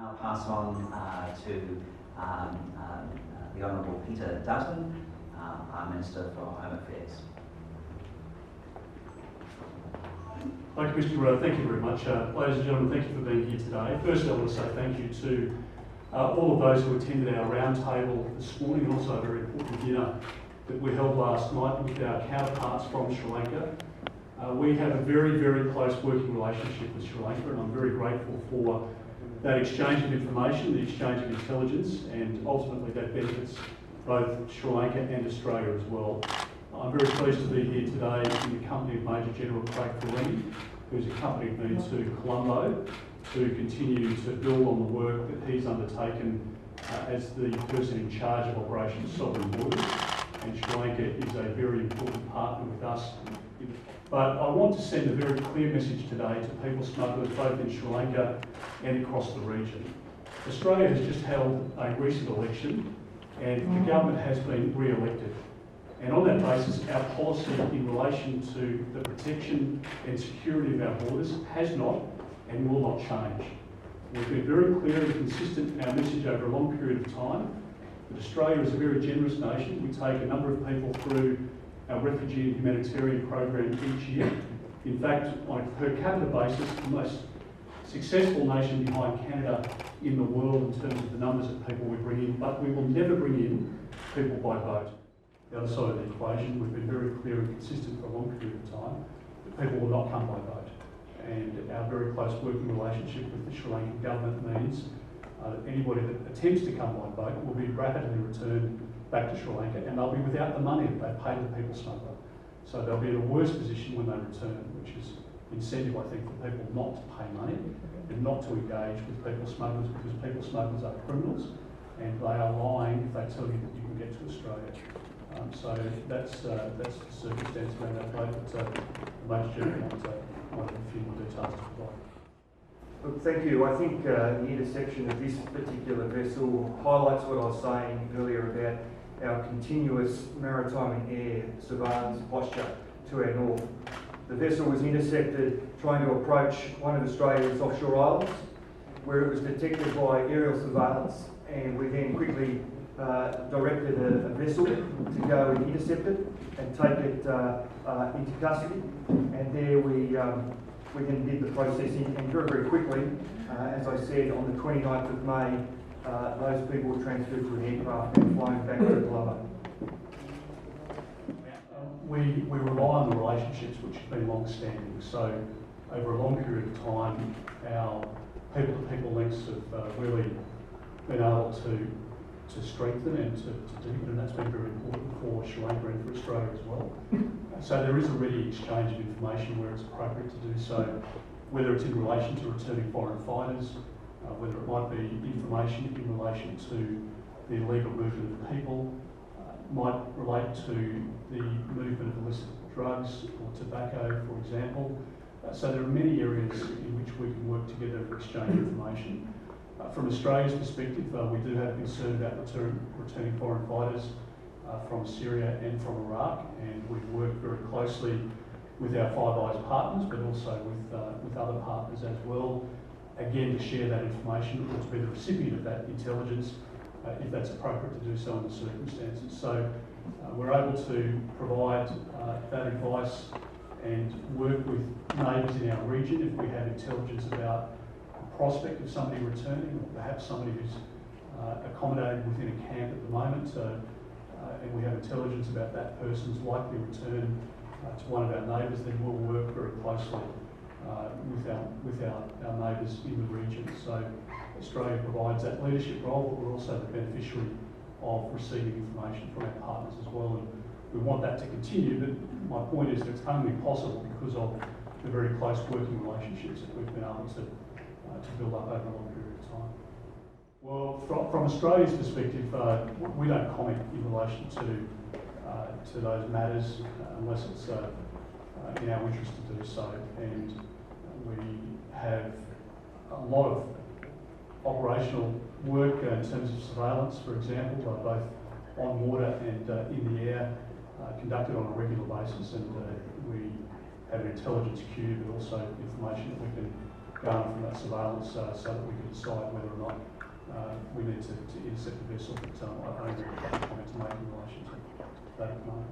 Now pass on to the Honourable Peter Dutton, Prime Minister for Home Affairs. Thank you, thank you very much. Ladies and gentlemen, thank you for being here today. Firstly, I want to say thank you to all of those who attended our roundtable this morning, and also a very important dinner that we held last night with our counterparts from Sri Lanka. We have a very, very close working relationship with Sri Lanka, and I'm very grateful for that exchange of information, the exchange of intelligence, and ultimately that benefits both Sri Lanka and Australia as well. I'm very pleased to be here today in the company of Major General Craig Ferrini, who's accompanied me to Colombo to continue to build on the work that he's undertaken as the person in charge of Operation Sovereign Borders. And Sri Lanka is a very important partner with us. But I want to send a very clear message today to people smugglers both in Sri Lanka and across the region. Australia has just held a recent election and the government has been re-elected. And on that basis, our policy in relation to the protection and security of our borders has not and will not change. We've been very clear and consistent in our message over a long period of time that Australia is a very generous nation. We take a number of people through our refugee and humanitarian program each year. In fact, on a per capita basis, the most successful nation behind Canada in the world in terms of the numbers of people we bring in, but we will never bring in people by boat. The other side of the equation, we've been very clear and consistent for a long period of time that people will not come by boat. And our very close working relationship with the Sri Lankan government means that anybody that attempts to come by boat will be rapidly returned back to Sri Lanka, and they'll be without the money that they paid the people smuggler. So they'll be in a worse position when they return, which is incentive, I think, for people not to pay money and not to engage with people smugglers, because people smugglers are criminals and they are lying if they tell you that you can get to Australia. So that's the circumstance around that boat, but the Major General might have a few more details to provide. Look, thank you. I think the intersection of this particular vessel highlights what I was saying earlier about our continuous maritime and air surveillance posture to our north. The vessel was intercepted trying to approach one of Australia's offshore islands, where it was detected by aerial surveillance, and we then quickly directed a vessel to go and intercept it and take it into custody. And there we then did the processing, and very, very quickly, as I said, on the 29th of May, those people were transferred to an aircraft and flown back to Colombo. We rely on the relationships which have been long-standing. So over a long period of time, our people-to-people links have really been able to strengthen and to deepen, and that's been very important for Sri Lanka and for Australia as well. So there is a ready exchange of information where it's appropriate to do so, whether it's in relation to returning foreign fighters, whether it might be information in relation to the illegal movement of people, might relate to the movement of illicit drugs or tobacco, for example. So there are many areas in which we can work together to exchange information. From Australia's perspective, we do have concern about returning foreign fighters from Syria and from Iraq, and we work very closely with our Five Eyes partners, but also with other partners as well, again to share that information or to be the recipient of that intelligence if that's appropriate to do so in the circumstances. So we're able to provide that advice and work with neighbours in our region if we have intelligence about the prospect of somebody returning, or perhaps somebody who's accommodated within a camp at the moment, and we have intelligence about that person's likely return to one of our neighbours, then we'll work very closely with our neighbours in the region. So Australia provides that leadership role, but we're also the beneficiary of receiving information from our partners as well, and we want that to continue. But my point is that it's only possible because of the very close working relationships that we've been able to build up over a long period of time. Well, from Australia's perspective, we don't comment in relation to those matters unless it's in our interest to do so, and we have a lot of operational work in terms of surveillance, for example, both on water and in the air, conducted on a regular basis, and we have an intelligence queue, but also information that we can garner from that surveillance so that we can decide whether or not we need to intercept the vessel. But I don't really have a comment to make in relation to that at the moment.